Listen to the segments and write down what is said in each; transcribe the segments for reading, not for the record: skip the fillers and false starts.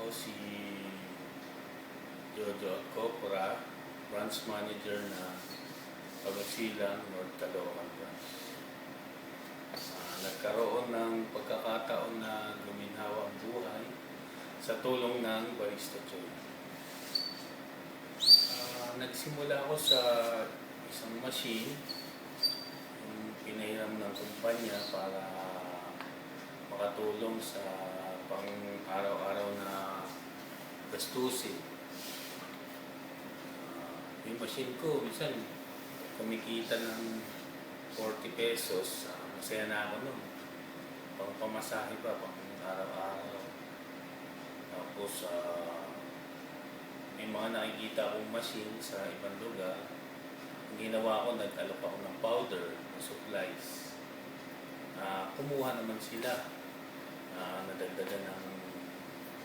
Ako si Jojo Copra, branch manager na Pagasilang, North Caloocan Branch. Nagkaroon ng pagkakataon na guminhawa ang buhay sa tulong ng Barista Choy. Nagsimula ako sa isang machine, yung pinahiram ng kumpanya para makatulong sa pang-araw-araw na gastusin. Yung machine ko, minsan kumikita ng 40 pesos. Masaya na ako nun. Pang pamasahe pa, pang araw-araw. Tapos, may mga nakikita akong machine sa ibang lugar. Ang ginawa ko, nag-alok ako ng powder, supplies. Kumuha naman sila. Nadagdagan ng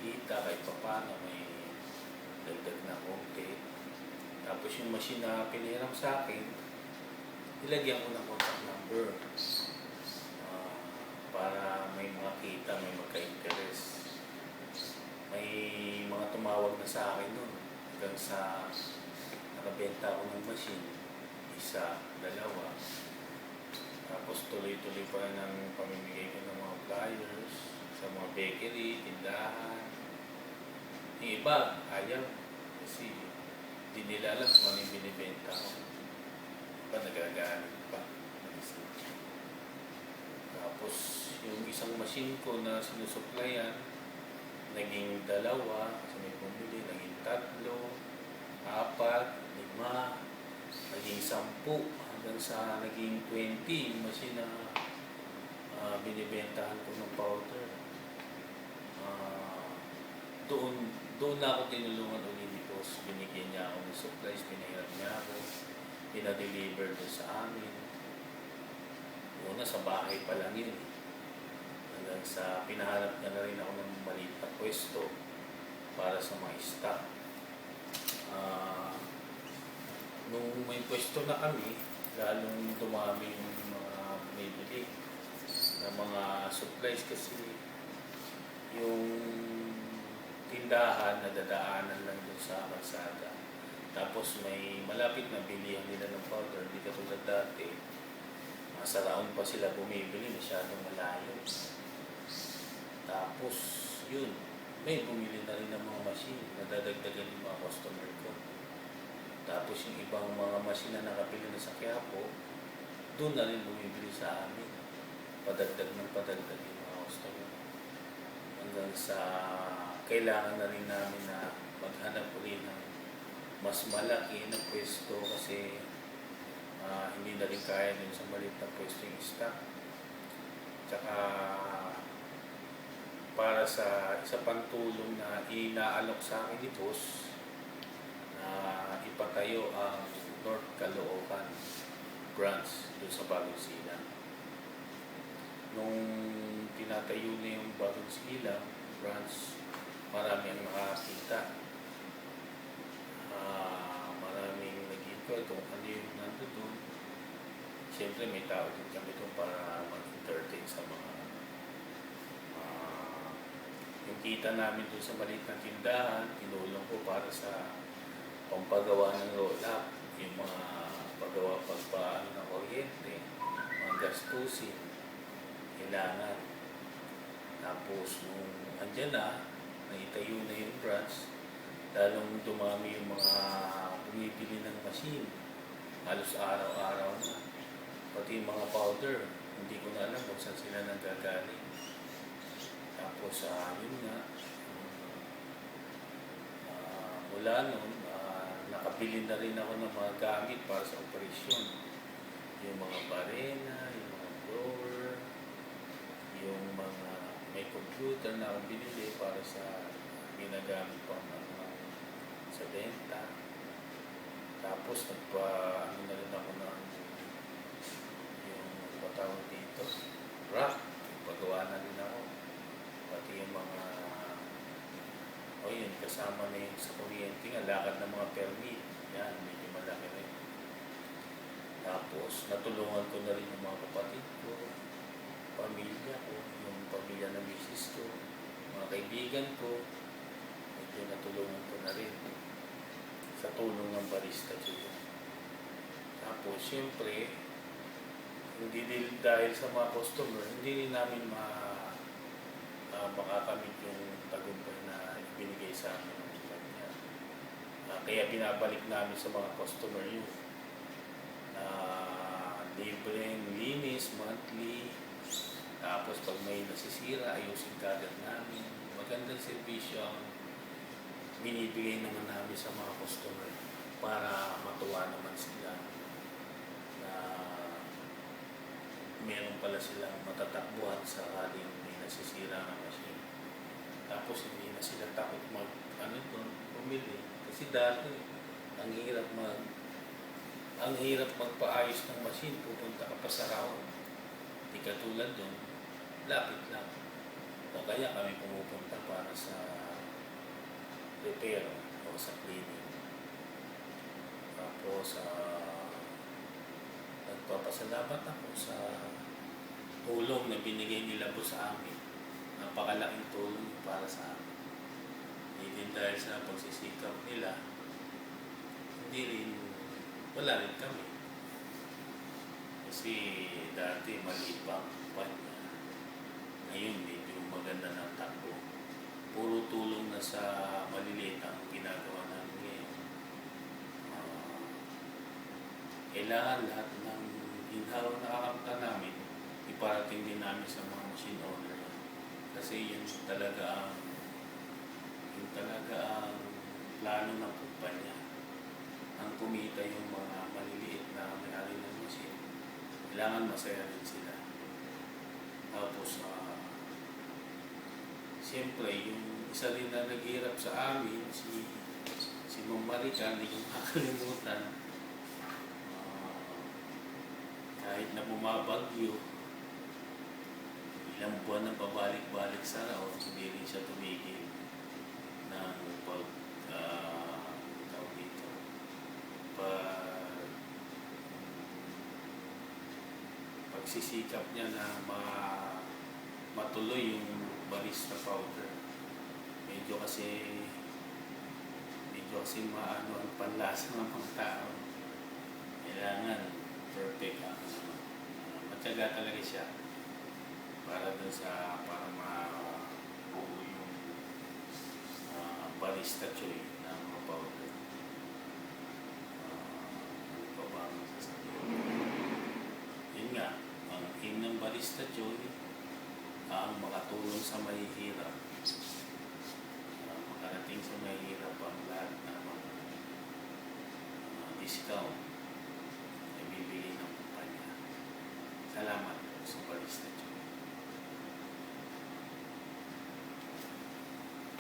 kita kahit pa paano, may dagdag na konti. Tapos yung machine na pinahiram sa akin, ilagyan ko ng contact number para may mga kita, may magka-interest. May mga tumawag na sa akin nun hanggang sa nakabenta ako ng machine, isa, dalawa. Tapos tuloy-tuloy pa rin ang pamimigay ko ng mga flyers sa mga bakery, tindahan. Yung iba, ayaw. Kasi hindi nila alam kung ano yung binibenta ko. Iba nagagamit pa. Tapos yung isang machine ko na sinusuplayan, naging dalawa, kasi may bumili, naging 3, 4, 5, naging 10, hanggang sa naging 20 yung machine na binibentahan ko ng powder. Doon na ako tinulungan ulit ni Boss. Binigyan niya ako ng supplies, pinahiram niya ako, pinadeliver doon sa amin. Una sa bahay pa lang yun. Hanggang sa pinahanap niya na rin ako ng maliit na pwesto para sa mga stock. Nung may pwesto na kami, lalong dumami yung mga binibili na mga supplies kasi yung tindahan na dadaanan lang doon sa kalsada. Tapos may malapit na bilihan nila ng powder, hindi katulad dati. Sa round pa sila bumibili, masyadong malayo. Tapos yun, may bumili na rin ng mga machine, nadadagdagan yung mga customer ko. Tapos yung ibang mga machine na nakapili na sa Quiapo, doon na rin bumibili sa amin. Padagdag ng padagdag yung mga customer. Hanggang sa kailangan na rin namin na maghanap ulit ng mas malaki na pwesto kasi hindi na rin kaya din sa maliit na pwesto yung stock. Tsaka para sa isa pang tulong na inaalok sa akin ni Boss na ipatayo ang North Caloocan branch doon sa Bagong Silang. Nung tinatayo na yung Bagong Silang branch, marami ang nakakita. Maraming nag-inquire kung ano yung nandoon. Siyempre may tao din kami doon para mag-entertain sa mga yung kita namin doon sa maliit na tindahan, tinulong ko para sa pampagawa ng roll-up, yung mga pagpaano ng kuryente, mga gastusin, kailangan. Tapos nung andyan na, naitayo na yung branch, lalong dumami yung mga bumibili ng machine. Halos araw-araw na. Pati yung mga powder, hindi ko na alam kung saan sila nanggagaling. Tapos yun nga, mula nun, nakabili na rin ako ng mga gamit para sa operasyon. Yung mga barena, yung mga blower, yung mga may computer na akong binili para sa ginagamit pang sa benta. Tapos ano na rin ako ng yung patawag dito, rack, pagawa na rin ako. Pati yung mga yun, kasama na yung sa kuryente nga, lakad ng mga permit. Yan, medyo malaki rin. Tapos natulungan ko na rin yung mga kapatid ko, pamilya ko, yung pamilya ng misis ko, mga kaibigan ko, natulungan ko na rin sa tulong ng barista Joy. Tapos, siyempre, hindi din dahil sa mga customer, hindi rin namin makakamit yung tagumpay na ibinigay sa amin ng kumpanya. Kaya binabalik namin sa mga customer yun na libreng linis monthly. Tapos pag may nasisira, ayusin kagad namin. Magandang serbisyo ang binibigay naman namin sa mga customer para matuwa naman sila na meron pala silang matatakbuhan sa aling may nasisira na machine. Tapos hindi na sila takot bumili. Kasi dati, ang hirap magpaayos ng machine, pupunta ka pa sa raon. Di katulad doon, lapit lang. O kaya kami pumupunta para sa repair o sa cleaning. Tapos, nagpapasalamat ako sa tulong na binigay nila po sa amin. Napakalaking tulong para sa amin. Hindi din dahil sa pagsisikap nila, wala rin kami. Kasi dati maliit pa ang kumpanya. Ngayon, medyo maganda ng takbo. Puro tulong na sa maliliit ang ginagawa namin ngayon. Kailangan lahat ng ginhawa na kakamta namin, iparating din namin sa mga machine owner. Kasi yun talaga ang plano ng kumpanya. Ang kumita yung mga maliliit na may-ari ng machine, kailangan masaya rin sila. Tapos, siyempre, yung isa rin na naghihirap sa amin, si Ma'am Marica, hindi ko makakalimutan. Kahit na bumabagyo, ilang buwan na pabalik-balik sa raon, hindi rin siya tumigil ng pagsisikap niya na matuloy yung barista powder. Medyo kasi maano ang panlasa ng mga tao. Kailangan perfect matyaga talaga siya para mabuo yung barista Joy na mga powder. Ano pa ba ang sasabihin? Yun nga, ang aim ng barista Joy ang makatulong sa mahihirap, makarating sa mahihirap ang lahat ng mga discount na bibigay ng kumpanya. Salamat po sa barista Joy.